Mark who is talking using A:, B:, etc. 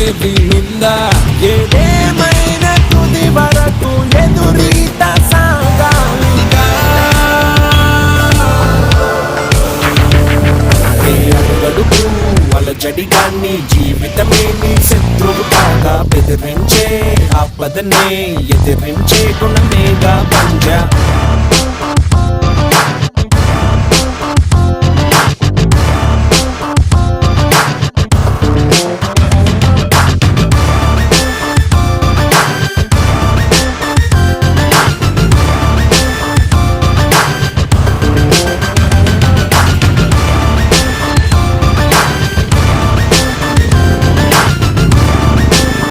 A: ఏది ఉందా? ఏదేమైనా తుది వరకు ఎదురీత సాగాలిగా. అడుగడుగు అలజడిగాన్ని జీవితమే నీ శత్రువు కాగా బెదిరించే ఆపదనే ఎదిరించే గుణమేగా పంజా.